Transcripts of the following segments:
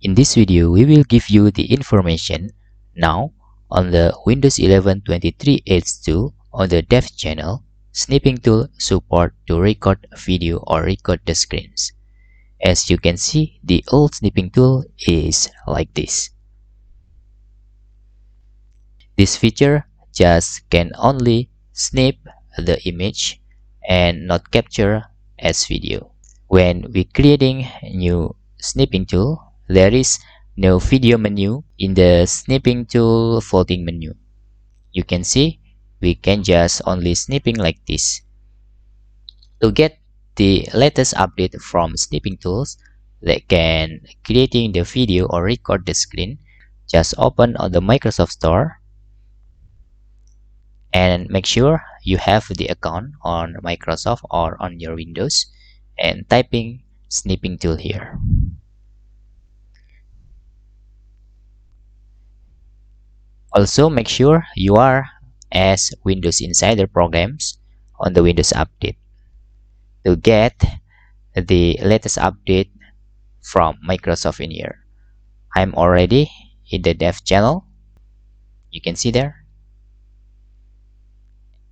In this video, we will give you the information now on the Windows 11 23H2 on the Dev channel. Snipping tool support to record video or record the screens. As you can see, the old snipping tool is like this. This feature just can only snip the image and not capture as video. When we creating new snipping tool, there is no video menu in the snipping tool folding menu. You can see we can just only snipping like this. To get the latest update from snipping tools that can creating the video or record the screen, just open on the Microsoft Store and make sure you have the account on Microsoft or on your Windows and typing snipping tool here. Also make sure you are as Windows Insider programs on the Windows Update to get the latest update from Microsoft in here. I'm already in the Dev channel. You can see there.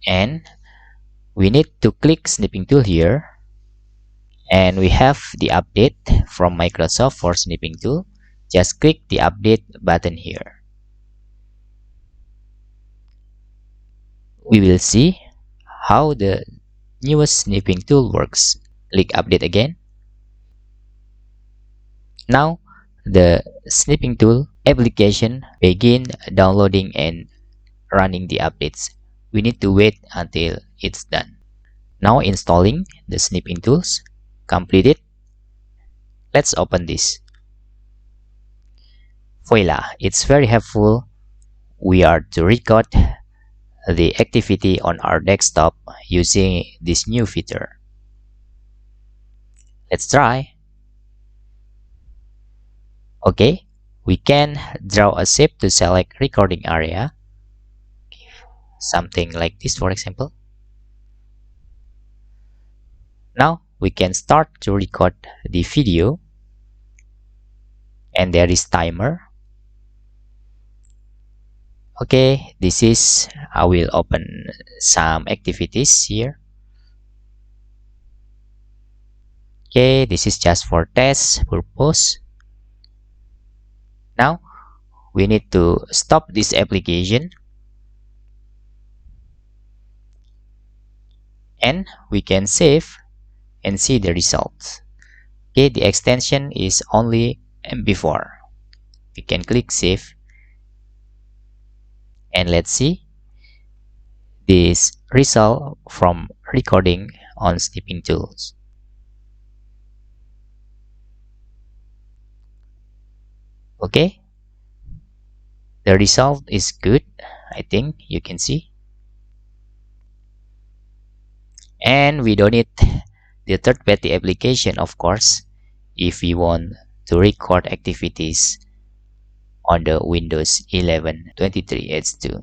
And we need to click snipping tool here. And we have the update from Microsoft for snipping tool. Just click the update button here. We will see how the newest snipping tool works. Click update again. Now the snipping tool application begin downloading and running the updates. We need to wait until it's done. Now installing the snipping tools completed. Let's open this. Voila, it's very helpful. We are to record the activity on our desktop using this new feature. Let's try. Okay, we can draw a shape to select recording area. Something like this, for example. Now we can start to record the video, and there is timer. Okay, this is, I will open some activities here. Okay, this is just for test purpose. Now we need to stop this application and we can save and see the results. Okay, the extension is only MP4. We can click save and let's see this result from recording on snipping tools. Okay, the result is good. I think you can see, and we don't need the third-party application, of course, if we want to record activities on the Windows 11 23H2.